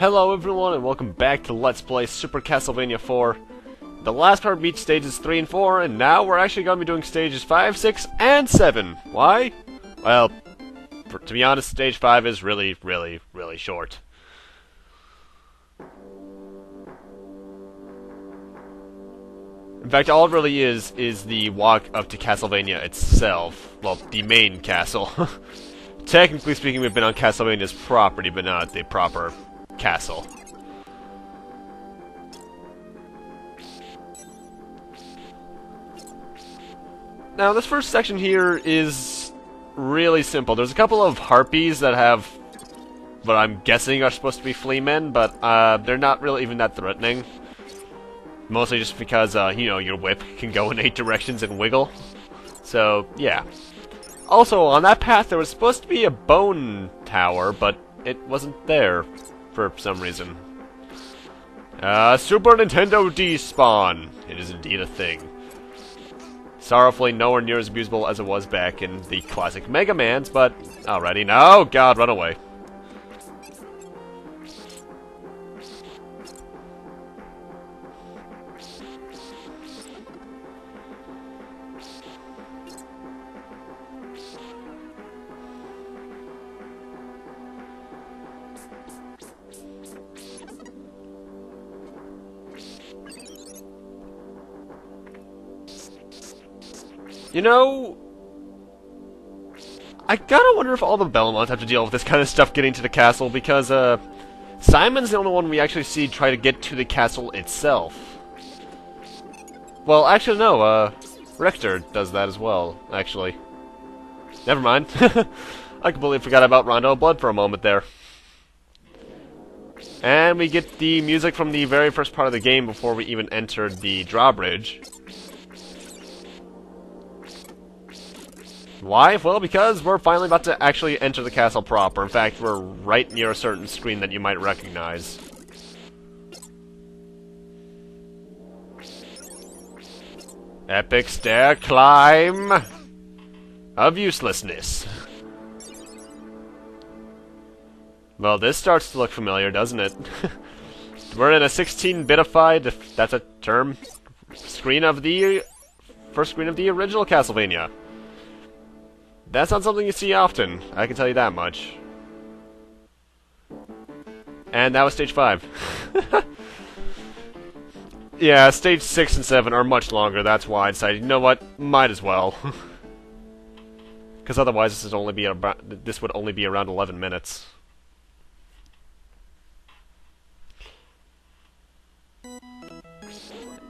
Hello everyone and welcome back to Let's Play Super Castlevania 4. The last part beat stages 3 and 4, and now we're actually going to be doing stages 5, 6, and 7. Why? Well, to be honest, stage 5 is really short. In fact, all it really is the walk up to Castlevania itself. Well, the main castle. Technically speaking, we've been on Castlevania's property, but not the proper castle. Now, this first section here is really simple. There's a couple of harpies that have what I'm guessing are supposed to be flea men, but they're not really even that threatening. Mostly just because, you know, your whip can go in 8 directions and wiggle. So, yeah. Also, on that path there was supposed to be a bone tower, but it wasn't there for some reason. Super Nintendo despawn. It is indeed a thing. Sorrowfully nowhere near as abusable as it was back in the classic Mega Mans, but alrighty. No, God, run away. You know, I gotta wonder if all the Belmonts have to deal with this kind of stuff getting to the castle, because, Simon's the only one we actually see try to get to the castle itself. Well, actually, no, Richter does that as well, actually. Never mind. I completely forgot about Rondo of Blood for a moment there. And we get the music from the very first part of the game before we even entered the drawbridge. Why? Well, because we're finally about to actually enter the castle proper. In fact, we're right near a certain screen that you might recognize. Epic stair climb of uselessness. Well, this starts to look familiar, doesn't it? We're in a 16-bitified, if that's a term, screen of the first screen of the original Castlevania. That's not something you see often, I can tell you that much. And that was stage 5. Yeah, stage 6 and 7 are much longer, that's why I decided, you know what, might as well. Because otherwise this would only be around 11 minutes.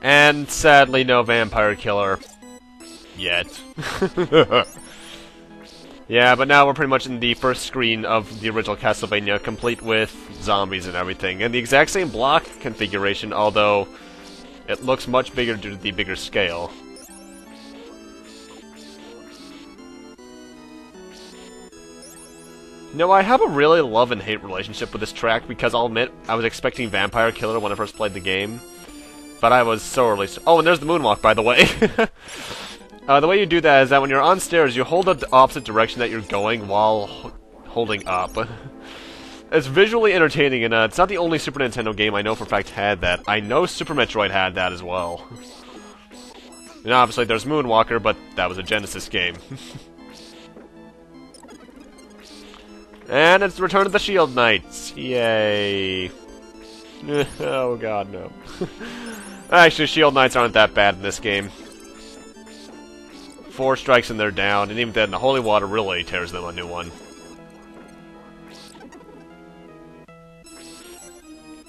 And sadly, no vampire killer. Yet. Yeah, but now we're pretty much in the first screen of the original Castlevania, complete with zombies and everything. And the exact same block configuration, although it looks much bigger due to the bigger scale. No, I have a really love and hate relationship with this track, because I'll admit, I was expecting Vampire Killer when I first played the game. But I was so early. Oh, and there's the moonwalk, by the way. The way you do that is that when you're on stairs, you hold the opposite direction that you're going while holding up. It's visually entertaining, and it's not the only Super Nintendo game I know for a fact had that. I know Super Metroid had that as well. And obviously there's Moonwalker, but that was a Genesis game. And it's the return of the Shield Knights. Yay. Oh god, no. Actually, Shield Knights aren't that bad in this game. 4 strikes and they're down, and even then, the holy water really tears them a new one.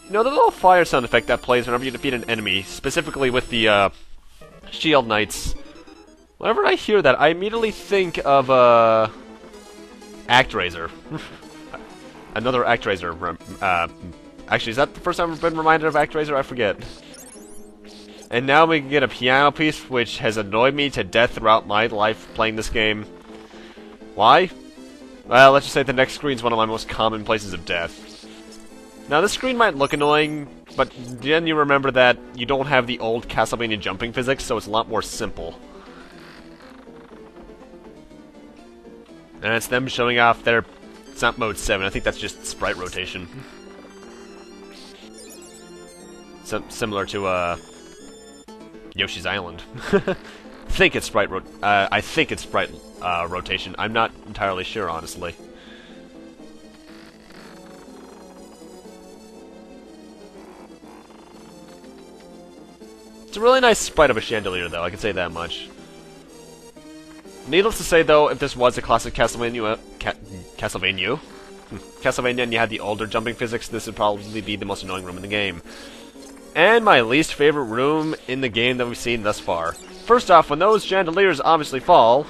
You know, the little fire sound effect that plays whenever you defeat an enemy, specifically with the, Shield Knights, whenever I hear that, I immediately think of, ActRaiser. Another ActRaiser. Actually, is that the first time I've been reminded of ActRaiser? I forget. And now we can get a piano piece, which has annoyed me to death throughout my life playing this game. Why? Well, let's just say the next screen is one of my most common places of death. Now, this screen might look annoying, but then you remember that you don't have the old Castlevania jumping physics, so it's a lot more simple. And it's them showing off their... It's not mode 7, I think that's just sprite rotation. similar to Yoshi's Island. I think it's sprite rotation. I'm not entirely sure, honestly. It's a really nice sprite of a chandelier, though, I can say that much. Needless to say, though, if this was a classic Castlevania, Castlevania and you had the older jumping physics, this would probably be the most annoying room in the game. And my least favorite room in the game that we've seen thus far. First off, when those chandeliers obviously fall,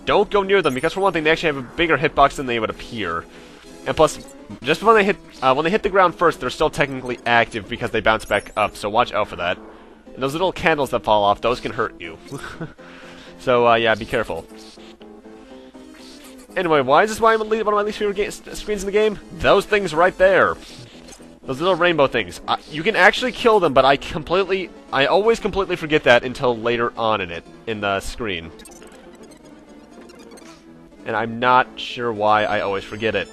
don't go near them, because for one thing, they actually have a bigger hitbox than they would appear. And plus, just when they hit the ground first, they're still technically active because they bounce back up, so watch out for that. And those little candles that fall off, those can hurt you. So, yeah, be careful. Anyway, why is this one of my least favorite screens in the game? Those things right there. Those little rainbow things. You can actually kill them, but I always completely forget that until later on in the screen. And I'm not sure why I always forget it.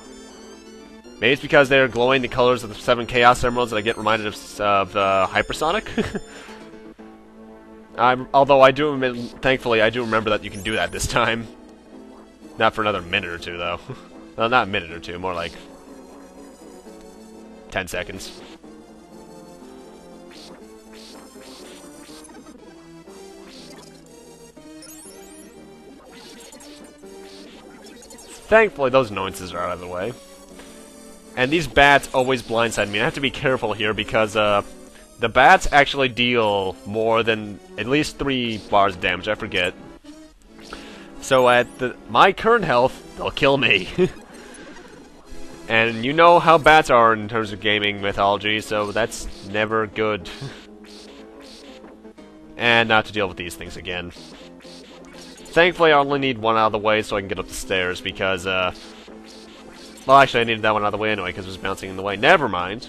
Maybe it's because they're glowing the colors of the 7 Chaos Emeralds that I get reminded of Hypersonic. Although thankfully, I do remember that you can do that this time. Not for another minute or two, though. Well, not a minute or two, more like 10 seconds. Thankfully, those annoyances are out of the way. And these bats always blindside me. I have to be careful here because the bats actually deal more than at least 3 bars of damage, I forget. So at my current health, they'll kill me. And you know how bats are in terms of gaming mythology, so that's never good. And not to deal with these things again. Thankfully, I only need one out of the way so I can get up the stairs, because, well, actually, I needed that one out of the way anyway, because it was bouncing in the way. Never mind.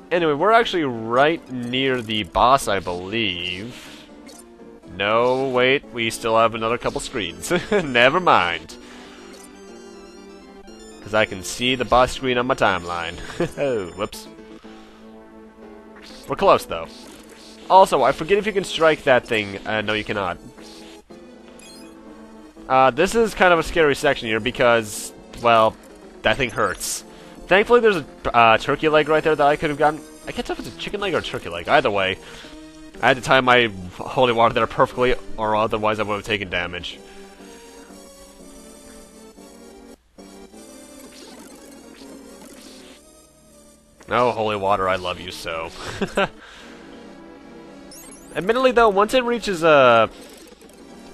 Anyway, we're actually right near the boss, I believe. No, wait, we still have another couple screens. Never mind. Because I can see the boss screen on my timeline. Oh, whoops. We're close, though. Also, I forget if you can strike that thing. No, you cannot. This is kind of a scary section here because, well, that thing hurts. Thankfully, there's a turkey leg right there that I could have gotten. I can't tell if it's a chicken leg or a turkey leg. Either way, I had to time my holy water there perfectly, or otherwise I would have taken damage. Oh, holy water, I love you so. Admittedly, though, once it reaches a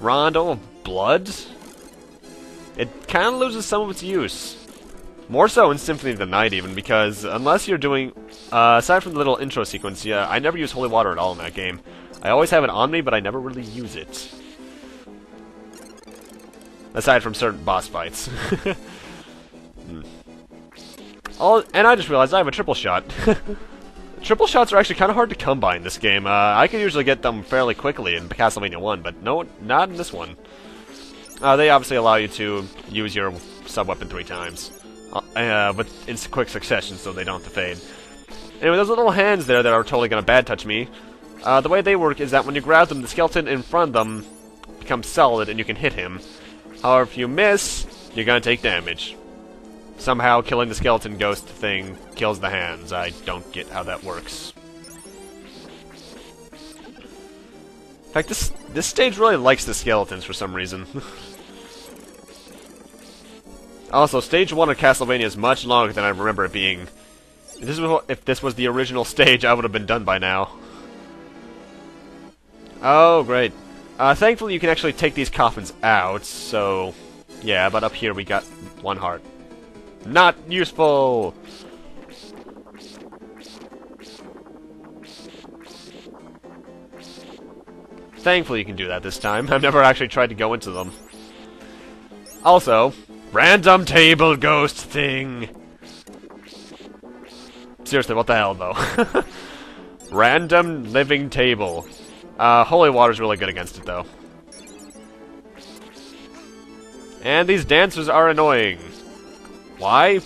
rondo of blood, it kind of loses some of its use. More so in Symphony of the Night, even, because unless you're doing... aside from the little intro sequence, yeah, I never use holy water at all in that game. I always have it on me, but I never really use it. Aside from certain boss fights. And I just realized I have a triple shot. Triple shots are actually kind of hard to come by in this game. I can usually get them fairly quickly in Castlevania 1, but no, not in this one. They obviously allow you to use your sub-weapon 3 times. But in quick succession, so they don't have to fade. Anyway, those little hands there that are totally gonna bad touch me, the way they work is that when you grab them, the skeleton in front of them becomes solid and you can hit him. However, if you miss, you're gonna take damage. Somehow killing the skeleton ghost thing kills the hands. I don't get how that works. In fact, this stage really likes the skeletons for some reason. Also, stage 1 of Castlevania is much longer than I remember it being. If this was the original stage, I would have been done by now. Oh, great. Thankfully, you can actually take these coffins out, so... Yeah, but up here we got 1 heart. Not useful! Thankfully, you can do that this time. I've never actually tried to go into them. Also... Random table ghost thing! Seriously, what the hell, though? Random living table. Holy water's really good against it, though. And these dancers are annoying. Why?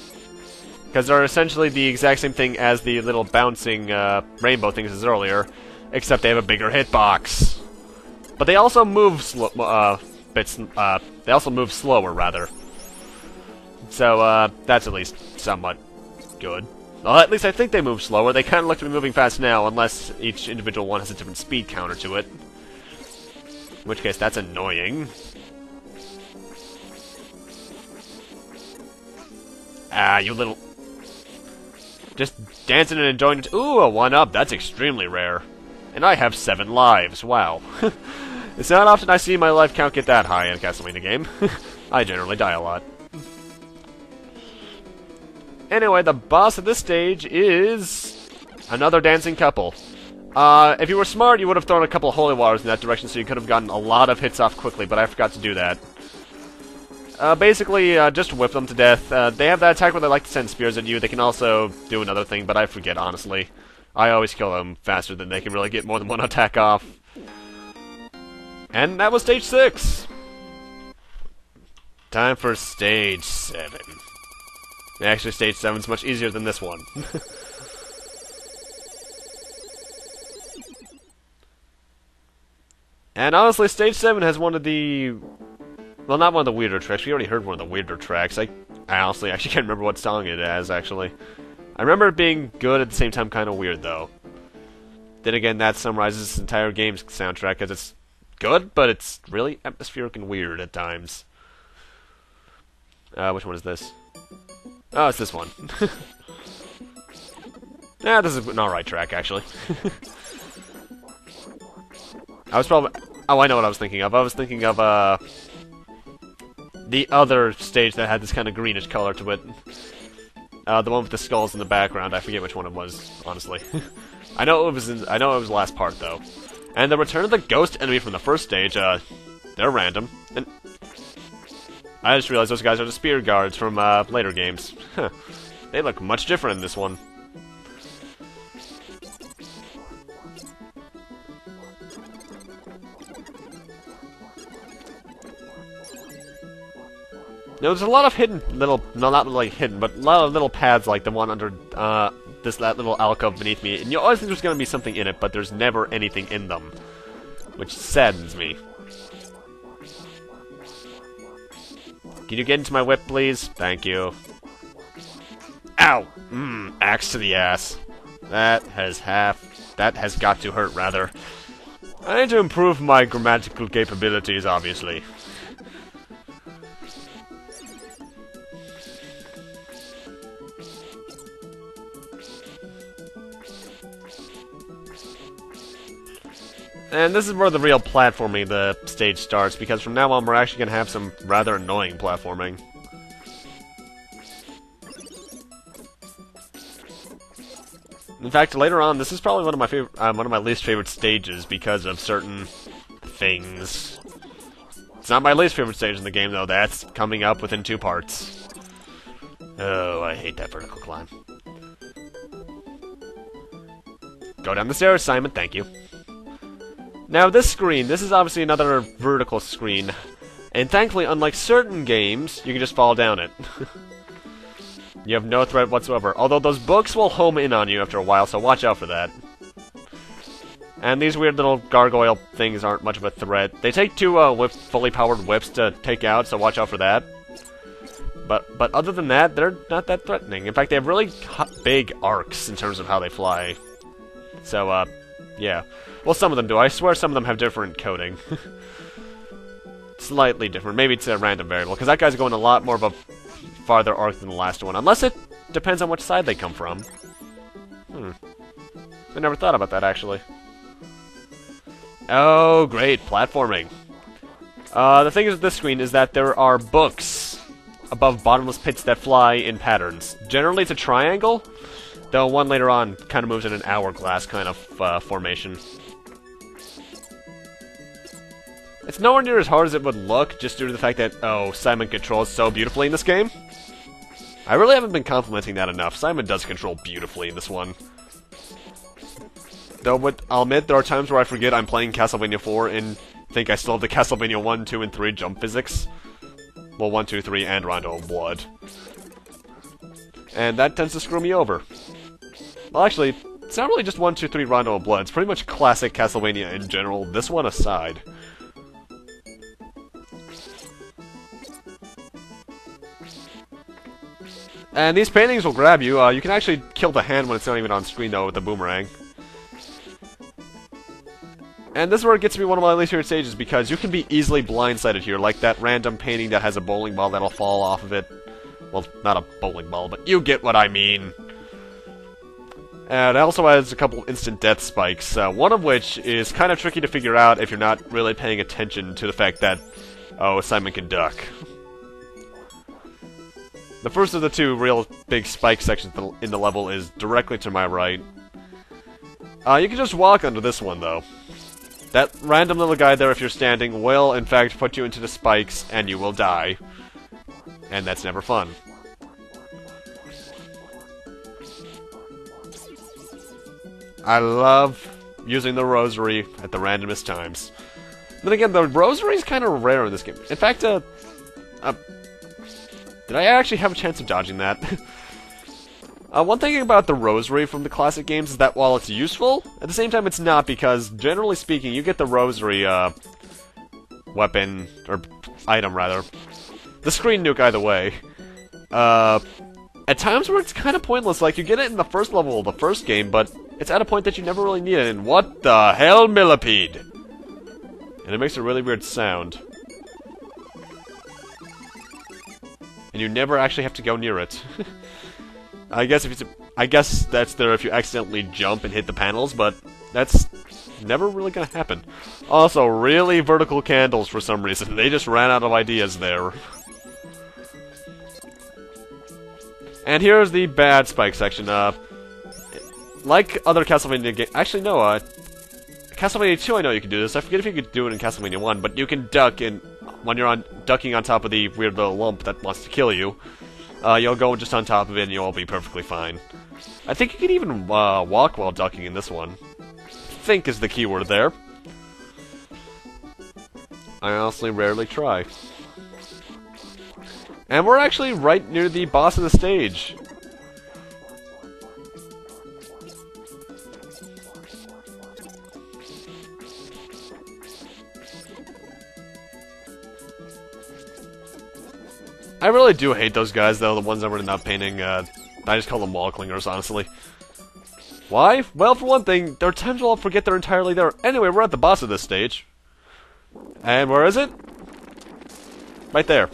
Because they're essentially the exact same thing as the little bouncing rainbow things as earlier, except they have a bigger hitbox. But they also move they also move slower, rather. So, that's at least somewhat good. Well, at least I think they move slower. They kind of look to be moving fast now, unless each individual one has a different speed counter to it. In which case, that's annoying. Ah, you little... Just dancing and enjoying it. Ooh, a 1-up. That's extremely rare. And I have 7 lives. Wow. It's not often I see my life count get that high in a Castlevania game. I generally die a lot. Anyway, the boss of this stage is... another dancing couple. If you were smart, you would have thrown a couple holy waters in that direction so you could have gotten a lot of hits off quickly, but I forgot to do that. Basically, just whip them to death. They have that attack where they like to send spears at you. They can also do another thing, but I forget, honestly. I always kill them faster than they can really get more than one attack off. And that was stage 6. Time for stage 7. Actually, stage 7 is much easier than this one. And honestly, stage 7 has one of the... well, not one of the weirder tracks. We already heard one of the weirder tracks. I honestly actually can't remember what song it has, actually. I remember it being good at the same time kind of weird, though. Then again, that summarizes this entire game's soundtrack, because it's good, but it's really atmospheric and weird at times. Which one is this? Oh, it's this one. Yeah, this is an alright track, actually. I was probably... oh, I know what I was thinking of. I was thinking of, the other stage that had this kind of greenish color to it. The one with the skulls in the background. I forget which one it was, honestly. I know it was the last part, though. And the return of the ghost enemy from the first stage, they're random. And I just realized those guys are the spear guards from, later games. Huh. They look much different in this one. There's a lot of hidden little, no, not really hidden, but a lot of little paths like the one under that little alcove beneath me, and you always think there's going to be something in it, but there's never anything in them, which saddens me. Can you get into my whip, please? Thank you. Ow! Axe to the ass. That has got to hurt, rather. I need to improve my grammatical capabilities, obviously. And this is where the real platforming the stage starts, because from now on we're actually going to have some rather annoying platforming. In fact, later on, this is probably one of my least favorite stages because of certain things. It's not my least favorite stage in the game, though. That's coming up within 2 parts. Oh, I hate that vertical climb. Go down the stairs, Simon. Thank you. Now, this screen, this is obviously another vertical screen. And thankfully, unlike certain games, you can just fall down it. You have no threat whatsoever. Although those books will home in on you after a while, so watch out for that. And these weird little gargoyle things aren't much of a threat. They take 2 fully powered whips to take out, so watch out for that. But other than that, they're not that threatening. In fact, they have really big arcs in terms of how they fly. So, yeah. Well, some of them do. I swear some of them have different coding. Slightly different. Maybe it's a random variable, because that guy's going a lot more of a farther arc than the last one. Unless it depends on which side they come from. I never thought about that, actually. Oh, great. Platforming. The thing with this screen is that there are books above bottomless pits that fly in patterns. Generally, it's a triangle, though one later on kind of moves in an hourglass kind of formation. It's nowhere near as hard as it would look, just due to the fact that, oh, Simon controls so beautifully in this game. I really haven't been complimenting that enough. Simon does control beautifully in this one. Though, I'll admit, there are times where I forget I'm playing Castlevania 4 and think I still have the Castlevania 1, 2, and 3 jump physics. Well, 1, 2, 3, and Rondo of Blood. And that tends to screw me over. Well, actually, it's not really just 1, 2, 3 Rondo of Blood. It's pretty much classic Castlevania in general, this one aside. And these paintings will grab you. You can actually kill the hand when it's not even on screen, though, with the boomerang. And this is where it gets to be one of my least favorite stages, because you can be easily blindsided here, like that random painting that has a bowling ball that'll fall off of it. Well, not a bowling ball, but you get what I mean. And it also has a couple instant death spikes, one of which is kind of tricky to figure out if you're not really paying attention to the fact that, oh, Simon can duck. The first of the two real big spike sections in the level is directly to my right. You can just walk under this one, though. That random little guy there, if you're standing, will in fact put you into the spikes, and you will die. And that's never fun. I love using the rosary at the randomest times. Then again, the rosary is kind of rare in this game. In fact, did I actually have a chance of dodging that? One thing about the rosary from the classic games is that while it's useful, at the same time it's not, because generally speaking, you get the rosary, weapon, or item rather, the screen nuke either way, at times where it's kind of pointless. Like, you get it in the first level of the first game, but it's at a point that you never really need it, and what the hell, millipede? And it makes a really weird sound. And you never actually have to go near it. I guess that's there if you accidentally jump and hit the panels, but that's never really gonna happen. Also, really vertical candles for some reason. They just ran out of ideas there. And here's the bad spike section. Like other Castlevania games, actually no, Castlevania 2 I know you can do this. I forget if you could do it in Castlevania 1, but you can duck when you're ducking on top of the weird little lump that wants to kill you. You'll go just on top of it and you'll be perfectly fine. I think you can even walk while ducking in this one. Think is the key word there. I honestly rarely try. And we're actually right near the boss of the stage. I really do hate those guys, though, the ones that were not painting. I just call them wall clingers, honestly. Why? Well, for one thing, there are times where I'll forget they're entirely there. Anyway, we're at the boss of this stage. And where is it? Right there.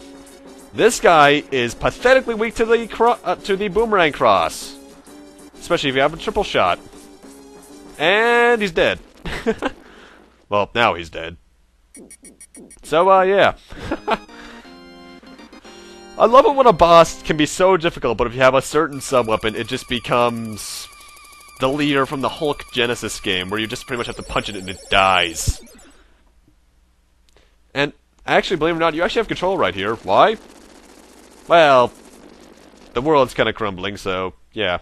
This guy is pathetically weak to the boomerang cross. Especially if you have a triple shot. And he's dead. Well, now he's dead. So, yeah. I love it when a boss can be so difficult, but if you have a certain sub-weapon, it just becomes the leader from the Hulk Genesis game, where you just pretty much have to punch it and it dies. And actually, believe it or not, you actually have control right here. Why? Well, the world's kind of crumbling, so yeah.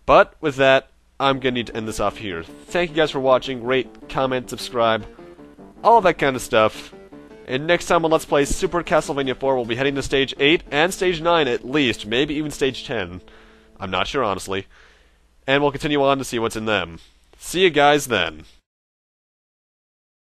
But with that, I'm going to need to end this off here. Thank you guys for watching. Rate, comment, subscribe, all that kind of stuff. And next time on Let's Play Super Castlevania 4, we'll be heading to Stage 8 and Stage 9 at least, maybe even Stage 10. I'm not sure, honestly. And we'll continue on to see what's in them. See you guys then.